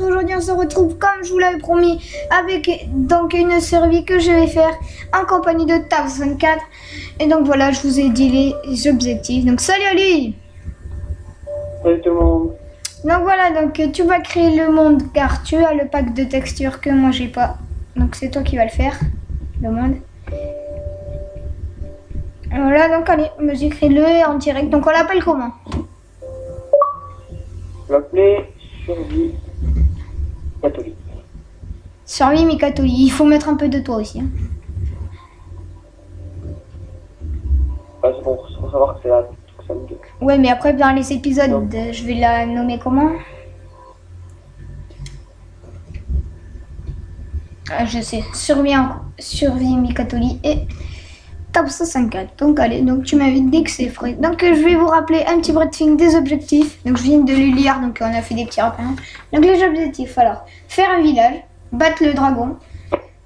aujourd'hui on se retrouve comme je vous l'avais promis avec donc une survie que je vais faire en compagnie de Tab64. Et donc voilà, je vous ai dit les objectifs. Donc salut Ali. Salut tout le monde. Donc voilà, donc tu vas créer le monde car tu as le pack de textures que moi j'ai pas. Donc c'est toi qui vas le faire, le monde. Voilà, donc allez, vas-y, crée-le en direct. Donc on l'appelle comment? Je vais l'appeler Survie Catholique. Survie Mikatoli. Il faut mettre un peu de toi aussi. Hein. Ah, c'est bon, faut savoir que c'est là que ça me dit. Ouais, mais après dans les épisodes, je vais la nommer comment? Ah, je sais. Survie Mikatoli et Tab64. Donc allez, donc tu m'invites dès que c'est frais. Donc je vais vous rappeler un petit briefing des objectifs. Donc je viens de le lire, donc on a fait des petits rappels. Donc les objectifs, alors faire un village, battre le dragon,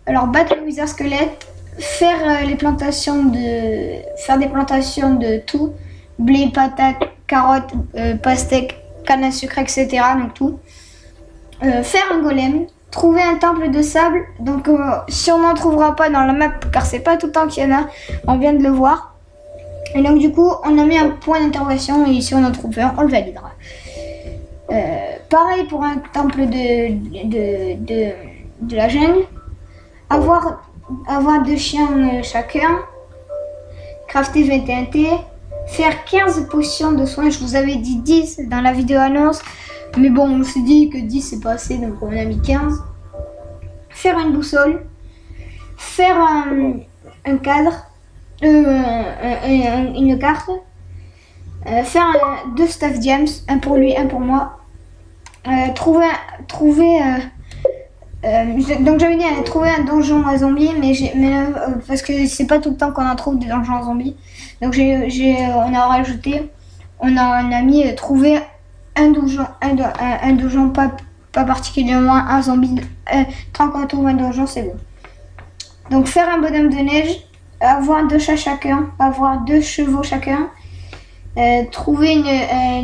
alors battre le wizard squelette, faire des plantations de tout, blé, patates, carottes, pastèques, canne à sucre, etc. Donc tout. Faire un golem. Trouver un temple de sable, donc si on n'en trouvera pas dans la map, car c'est pas tout le temps qu'il y en a, on vient de le voir. Et donc du coup, on a mis un point d'interrogation et si on en trouve un, on le validera. Pareil pour un temple de la jungle. Avoir 2 chiens chacun. Crafter 21 T. Faire 15 potions de soins, je vous avais dit 10 dans la vidéo annonce. Mais bon, on s'est dit que 10 c'est pas assez, donc on a mis 15. Faire une boussole. Faire un cadre. Une carte. Faire 2 staff gems, un pour lui, un pour moi. Donc j'avais dit trouver un donjon à zombies, mais parce que c'est pas tout le temps qu'on en trouve des donjons à zombies. Donc on a rajouté, on a mis trouver un donjon pas particulièrement un zombie. Tant qu'on trouve un donjon, c'est bon. Donc faire un bonhomme de neige, avoir 2 chats chacun, avoir 2 chevaux chacun, trouver une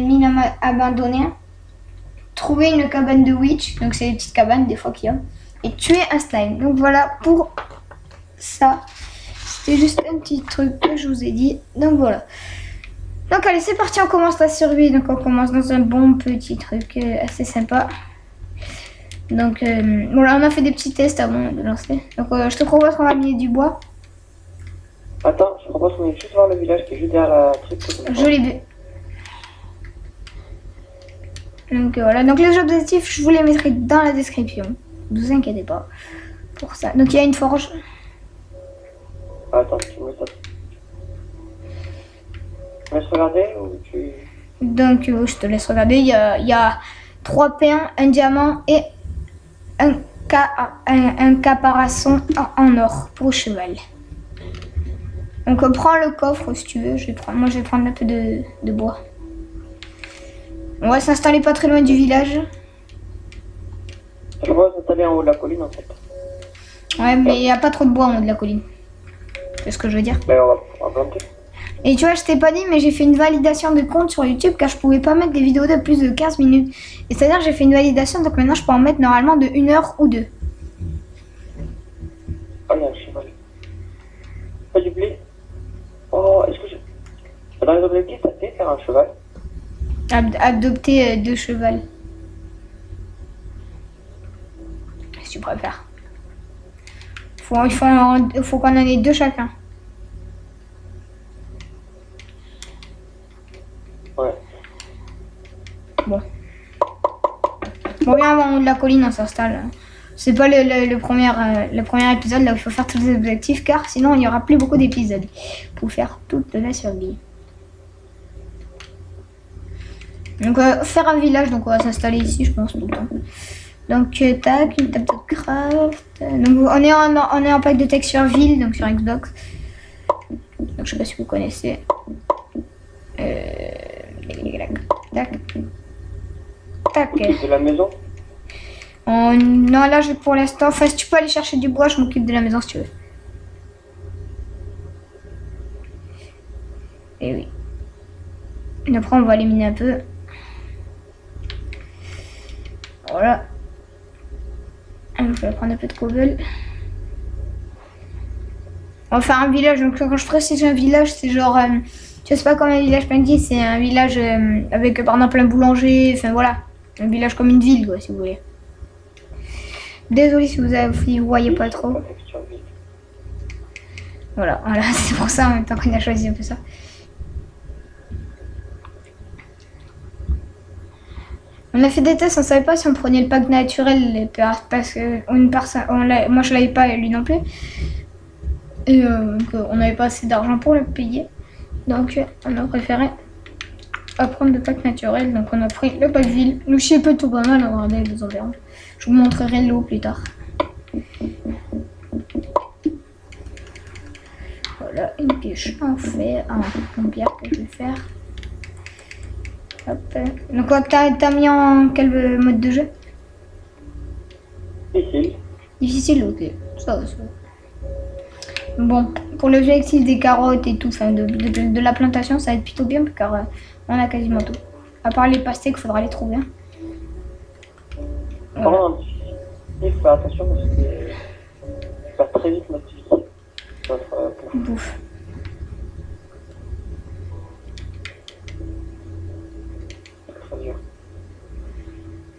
mine abandonnée, trouver une cabane de witch, donc c'est des petites cabanes des fois qu'il y a, et tuer un slime. Donc voilà pour ça. C'était juste un petit truc que je vous ai dit. Donc voilà. Donc allez, c'est parti, on commence la survie. Donc on commence dans un bon petit truc assez sympa. Donc voilà, on a fait des petits tests avant de lancer. Donc je te propose qu'on va amener du bois. Attends, je propose qu'on aille juste voir le village qui est juste derrière la truc. Joli but. Donc voilà, donc les objectifs, je vous les mettrai dans la description. Ne vous inquiétez pas pour ça. Donc il y a une forge. Attends, tu mets ça. Tu me laisses regarder ou tu... Donc je te laisse regarder. Il y a 3 pains, un diamant et un caparasson en or pour le cheval. Donc prends le coffre si tu veux. Moi je vais prendre un peu de bois. On va s'installer pas très loin du village. Je vais s'installer en haut de la colline en fait. Ouais, mais il n'y a pas trop de bois en haut de la colline. C'est ce que je veux dire. Ben on va planter. Et tu vois, je t'ai pas dit, mais j'ai fait une validation de compte sur YouTube car je pouvais pas mettre des vidéos de plus de 15 minutes. Et c'est-à-dire que j'ai fait une validation, donc maintenant je peux en mettre normalement de 1 heure ou 2. Oh, il y a un cheval. Pas du blé. Oh, est-ce que je... Dans les objectifs, ça fait faire un cheval. Adopter 2 chevals. Si tu préfères. Il faut qu'on en ait 2 chacun. Ouais. Bon, viens en haut de la colline, on s'installe. C'est pas le premier épisode là où il faut faire tous les objectifs car sinon il n'y aura plus beaucoup d'épisodes pour faire toute la survie. Donc faire un village, donc on va s'installer ici je pense tout le temps. Donc tac, une table de craft. Donc on est en pack de texture ville, donc sur Xbox. Donc je sais pas si vous connaissez. Tac. Tac. De la maison. Non, là, pour l'instant, enfin, si tu peux aller chercher du bois, je m'occupe de la maison si tu veux. Et oui. Et après, on va éliminer un peu. Voilà. Alors, je vais prendre un peu de cobble. On va faire un village. Donc quand je précise un village, c'est genre... je sais pas comme un village Pinky, c'est un village avec par exemple un boulanger. Enfin voilà. Un village comme une ville quoi, si vous voulez. Désolé si vous voyez pas trop. Voilà, c'est pour ça en même temps qu'on a choisi un peu ça. On a fait des tests, on savait pas si on prenait le pack naturel parce que une personne, moi je l'avais pas et lui non plus. Et on n'avait pas assez d'argent pour le payer. Donc on a préféré prendre le pack naturel. Donc on a pris le pack ville. Le chien peut tout pas mal, regardez les environs. Je vous montrerai l'eau plus tard. Voilà, une pioche en fer, en pierre que je vais faire. Hop. Donc t'as mis en quel mode de jeu? Difficile. Difficile, ok. Ça va, ça va. Bon, pour l'objectif des carottes et tout, enfin de la plantation, ça va être plutôt bien car on a quasiment tout. À part les pastèques, il faudra les trouver. Voilà. Par contre, il faut faire attention parce que ça va très vite notre vie. Bouffe. Très dur.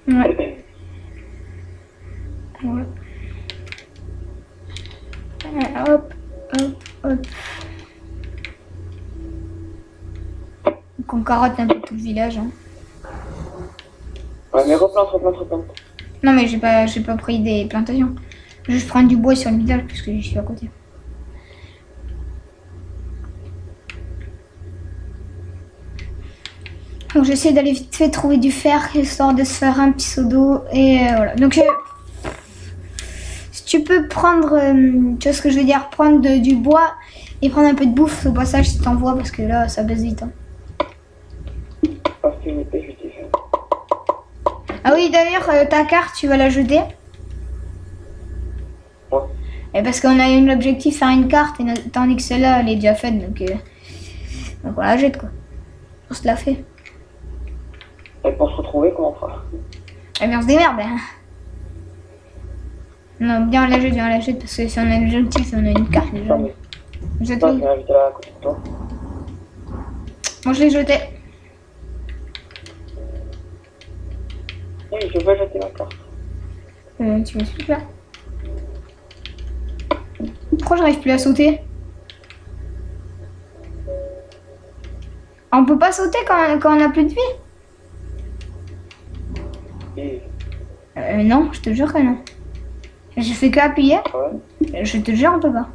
Ouais. Ouais. Hop, hop, hop. Donc on carotte un peu tout le village. Hein. Ouais, mais replante. Non mais j'ai pas pris des plantations. Je prends du bois sur le village parce que je suis à côté. Donc j'essaie d'aller vite fait trouver du fer histoire de se faire un petit seau d'eau et voilà. Donc si tu peux prendre, tu vois ce que je veux dire, prendre du bois et prendre un peu de bouffe au passage si t'envoies parce que là ça baisse vite. Hein. Parce que une épée, je t'ai fait. Ah oui d'ailleurs ta carte tu vas la jeter. Ouais. Et parce qu'on a eu l'objectif faire une carte et tandis que celle-là elle est déjà faite donc voilà jette quoi. On se la fait. Et pour se retrouver, comment on fera? Eh bien on se démerde. Hein. Non, bien la jette parce que si on a l'objectif, on a une carte déjà. Jette Toi, tu m'as invité là à côté de toi. Moi je l'ai jeté. Oui, je veux jeter ma carte. Tu me suis là. Pourquoi j'arrive plus à sauter? On peut pas sauter quand on a plus de vie? Et... Non, je te jure que non. Je fais que appuyer. Ouais. Je te jure, on peut pas.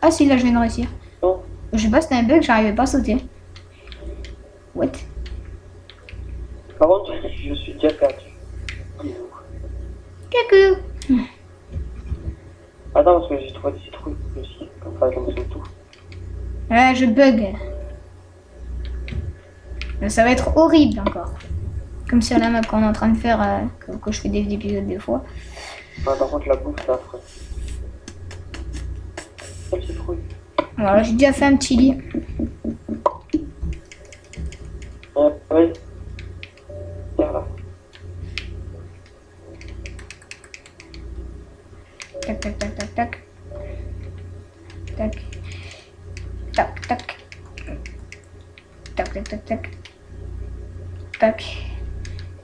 Ah si, là je viens de réussir. Non. Je sais pas, c'était un bug, j'arrivais pas à sauter. What? Par contre, je suis déjà perdu. Coucou. Attends, parce que j'ai trouvé des citrouilles aussi. Comme ça, comme ça, tout. Je bug. Ça va être horrible encore. Comme sur la map qu'on est en train de faire, que je fais des épisodes des fois. Ah, par contre, la bouffe, c'est affreux. Quelle citrouille? Voilà, j'ai déjà fait un petit lit. Oui. Tiens là. Tac, tac, tac, tac, tac. Tac. Tac, tac. Tac, tac, tac, tac. Tac.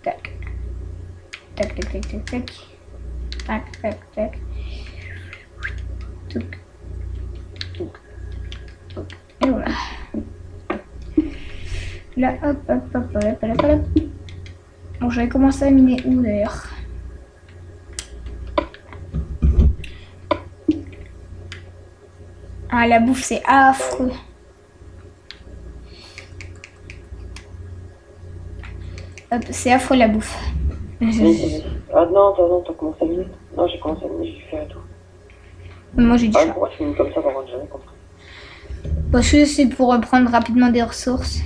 Tac. Tac, tac, tac, tac, tac. Tac, tac, tac. Touc. Touc. Touc. Et voilà. Là, hop, hop, hop, hop, hop, hop. Bon, j'avais commencé à miner où d'ailleurs? Ah, la bouffe, c'est affreux. Hop, c'est affreux la bouffe. Ah non, t'as commencé à miner? Non, j'ai commencé à miner, j'ai fait un tout. Moi, j'ai dit ça. Pourquoi tu mines comme ça, par contre, j'avais compris. Parce que c'est pour prendre rapidement des ressources.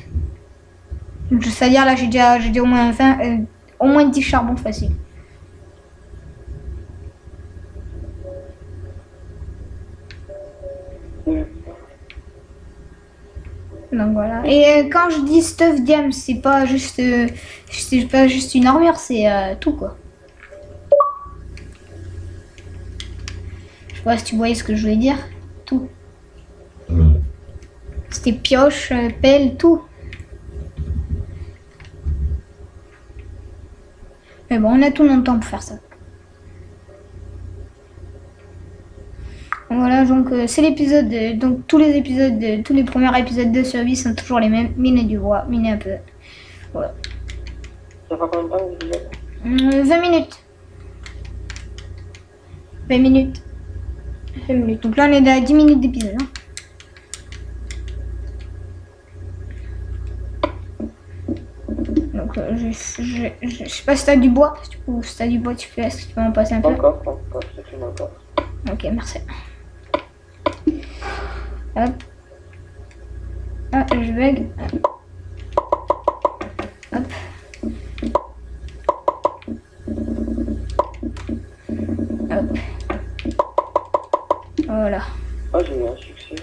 C'est-à-dire là, j'ai déjà au moins 20, au moins 10 charbons faciles. Donc voilà. Et quand je dis stuff diam, c'est pas juste une armure, c'est tout quoi. Je sais pas si tu voyais ce que je voulais dire. Tout. C'était pioche, pelle, tout. Mais bon, on a tout notre temps pour faire ça. Voilà, donc c'est l'épisode. Donc tous les épisodes, tous les premiers épisodes de survie sont toujours les mêmes. Miner du bois, miner un peu. Voilà. Ça fait combien de temps que vous êtes 20 minutes. 20 minutes. 20 minutes. Donc là, on est à 10 minutes d'épisode. Hein. Donc je sais pas si t'as du bois. Si t'as du bois, tu peux m'en passer un peu. Encore, c'est une encore. Ok, merci. Hop. Ah, je bug. Hop. Hop. Voilà. Ah, j'ai eu un succès.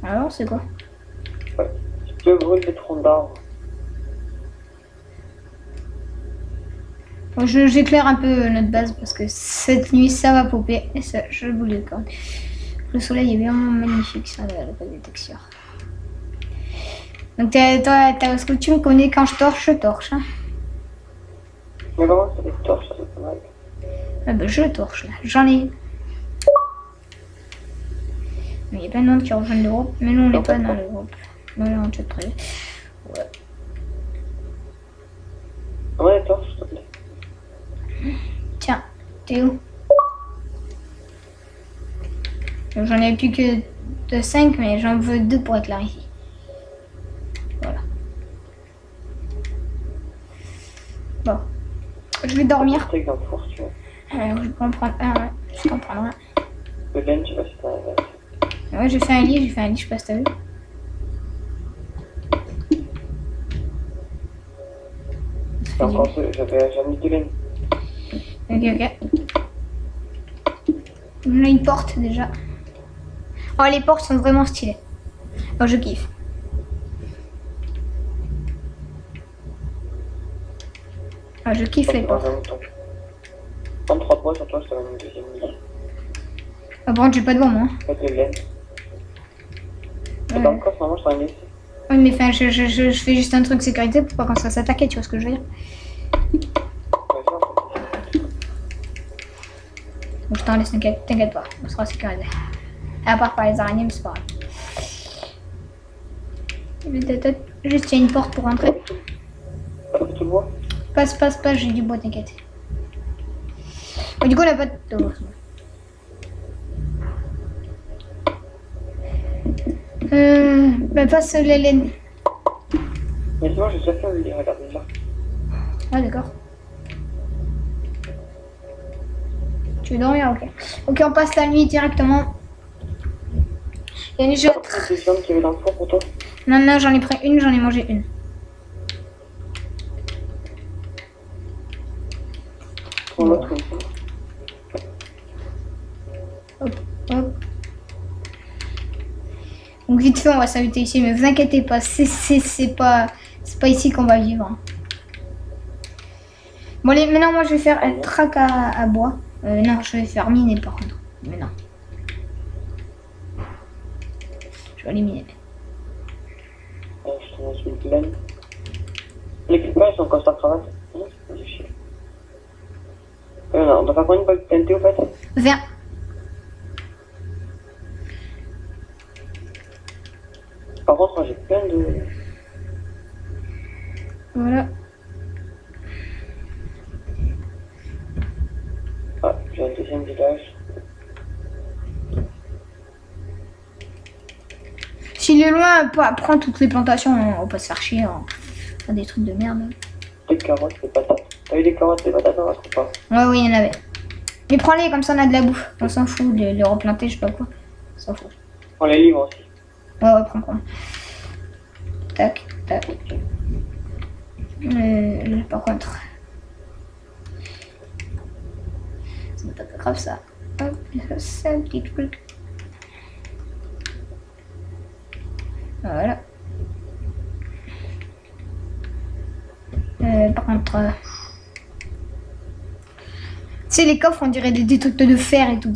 Alors, c'est quoi? Ouais. Tu peux brûler des troncs d'arbres. Bon, j'éclaire un peu notre base parce que cette nuit ça va popper. Et ça, je voulais quand même. Le soleil est vraiment magnifique sur la base des textures. Donc, est-ce que tu me connais quand je torche. Hein. Mais comment ça des torches, ça c'est pas mal. Ah bah, je torche là. J'en ai. Mais il y a plein de monde qui rejoignent le groupe. Mais nous, on n'est pas dans le groupe. Non, là, on chat très bien. Ouais. Ouais, les torches, s'il te plaît. Tiens, t'es où? J'en ai plus que de 5, mais j'en veux 2 pour éclairer ici. Voilà. Bon. Je vais dormir. Steak dans le four, tu vois. Alors, je peux en prendre un, ouais. Je peux en prendre un. Le laine, tu vois, c'est un... Ouais, j'ai fait un lit, je sais pas si t'as vu. C'est encore deux, j'avais mis du laine. Ok. On a une porte déjà. Oh, les portes sont vraiment stylées. Oh, je kiffe. Ah, je kiffe les portes. 33 points sur toi, je te donne une deuxième lit. Ah, bon, j'ai pas de bois, moi. Avec le laine. C'est Ouais. pas encore, normalement, je t'en ai laissé. Oui, mais enfin, je fais juste un truc sécurité pour pas qu'on se fasse attaquer, tu vois ce que je veux dire. Ouais, ça, Donc je t'en laisse, t'inquiète pas, on sera sécurisé. À part par les araignées, mais c'est pas grave. Juste, il y a une porte pour rentrer. t'as pris tout le bois? Passe, j'ai du bois, t'inquiète. Bon, du coup, on a pas de... Bah, passe les laines. Mais sinon, j'ai déjà fait un lit, regardez là. Ah, d'accord. Tu veux dormir? Ok. Ok, on passe la nuit directement. Il y a une T'as jette. pas pris des viandes qu'il y avait dans le four pour toi? Non, j'en ai pris une, j'en ai mangé une. Prends l'autre comme ça. Hop. Donc vite fait, on va s'inviter ici, mais vous inquiétez pas, c'est pas ici qu'on va vivre. Hein. Bon, allez, maintenant moi je vais faire un trac à bois. Non, je vais faire miner par contre. Mais non. Je vais aller miner. Ouais, je te lance une laine. Les clipins, ils sont comme ça, cravate. Non, c'est pas du chier. On doit faire combien de balles de TNT au fait? 20. Par contre, moi j'ai plein de... Voilà. Ah, j'ai un deuxième village. S'il est loin, prends toutes les plantations, on va pas se faire chier. On faire des trucs de merde. Des carottes, des patates. T'as eu des carottes, des patates dans la coupe pas? Ouais, oui, il y en avait. Mais prends-les, comme ça on a de la bouffe. On s'en fout de les replanter, je sais pas quoi. On s'en fout. On les livre aussi. Ouais, prends. Tac. Par contre, c'est pas grave ça. Hop, c'est un petit truc. Voilà. Par contre, sais, les coffres, on dirait des trucs de fer et tout.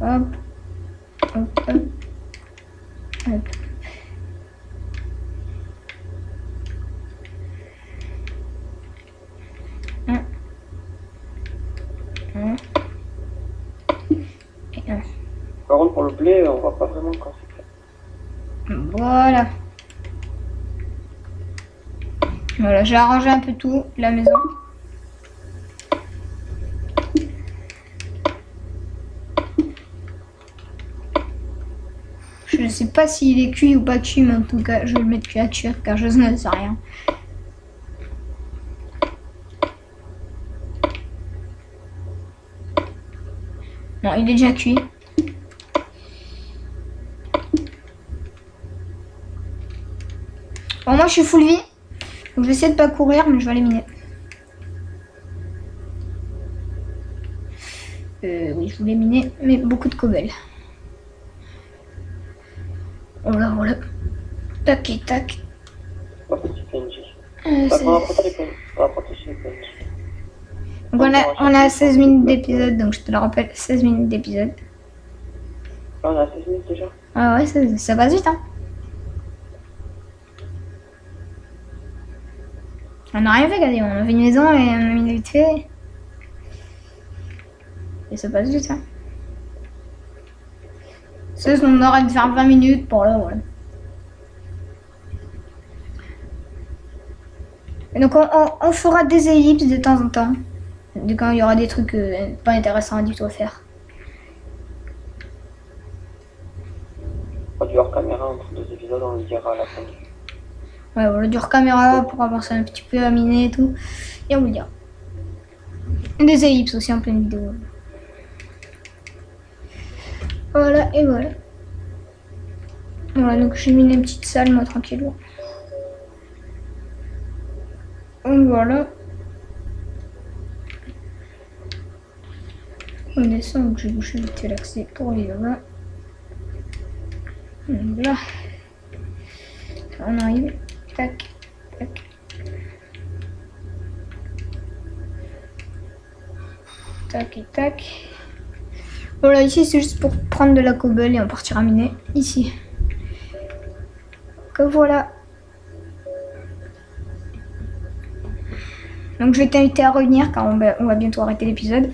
Hop. Hop, hop. Hop. Et un. Par contre, pour le blé, on voit pas vraiment quand c'est fait. Voilà. Voilà, j'ai arrangé un peu tout, la maison. Je sais pas s'il est cuit ou pas cuit, mais en tout cas, je vais le mettre à cuire car je ne sais rien. Non, il est déjà cuit. Bon, moi je suis full vie. Donc je vais essayer de pas courir, mais je vais aller miner. Oui, je voulais miner, mais beaucoup de cobble. Voilà, voilà. Tac et tac. On va partir PNJ. C'est- On va partir les PNJ. On va partir chez les PNJ. Donc on a 16 minutes d'épisode, donc je te le rappelle, 16 minutes d'épisode. Là, on a 16 minutes déjà. Ah ouais, ça passe vite, hein. On n'a rien fait, regardez, on a fait une maison et on a mis vite fait. Et ça passe vite, hein. Ça, on aurait dû faire 20 minutes pour là, voilà. Et donc on fera des ellipses de temps en temps. De quand il y aura des trucs pas intéressants du tout à faire. On va du hors caméra entre deux épisodes, on le dira à la fin. Ouais, voilà, du hors caméra pour avancer un petit peu à miner et tout. Et on vous le dira. Des ellipses aussi en pleine vidéo. Voilà, et voilà. Voilà, donc j'ai mis une petite salle, moi, tranquillement. Voilà. On descend, donc je vais boucher vite fait l'accès pour les là. Voilà. On arrive. Tac, tac. Tac et tac. Voilà, ici c'est juste pour prendre de la cobble et on partira miner. Ici. Que voilà. Donc je vais t'inviter à revenir car on va bientôt arrêter l'épisode.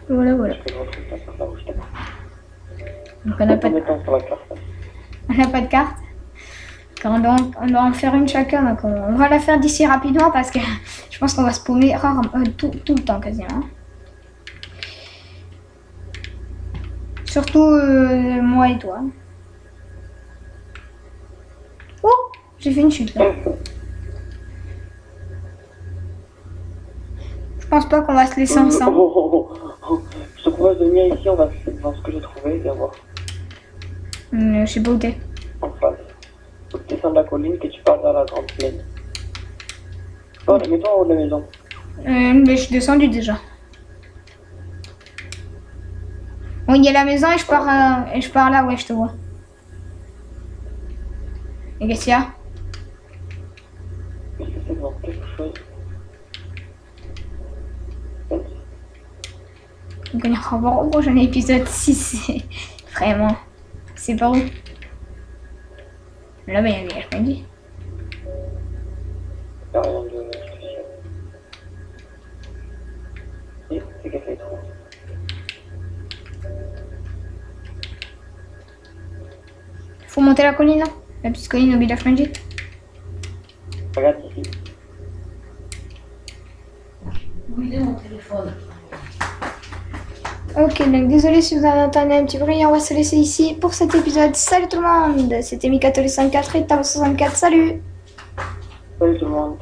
Voilà, voilà. Donc on n'a pas de carte. Car on doit en faire une chacun. Donc on va la faire d'ici rapidement parce que je pense qu'on va se paumer rarement, tout le temps quasiment. Surtout moi et toi. Oh, j'ai fait une chute là. Je pense pas qu'on va se laisser ensemble. Je te propose de venir ici, on va voir ce que j'ai trouvé et voir. Je sais pas où t'es. En face. Faut que tu descendes la colline que tu pars dans la grande plaine. Oh, mets-toi en haut de la maison. Mais je suis descendu déjà. Bon, il y a la maison et je pars là, ouais, je te vois. Et qu'est-ce qu'il y a? Qu'est-ce que c'est devant quelque chose? Donc on ira voir au prochain épisode si c'est vraiment. C'est par où? Là-bas, il y a un village, je me dis. Il n'y a rien de spécial. Et c'est qu'elle fait trop. Faut monter la colline là? La petite colline au village Manji. Regarde ici. Oui, mon téléphone. Ok, donc désolé si vous avez entendu un petit bruit, on va se laisser ici pour cet épisode. Salut tout le monde, c'était Mikato 64 et Tao 64, salut! Salut tout le monde.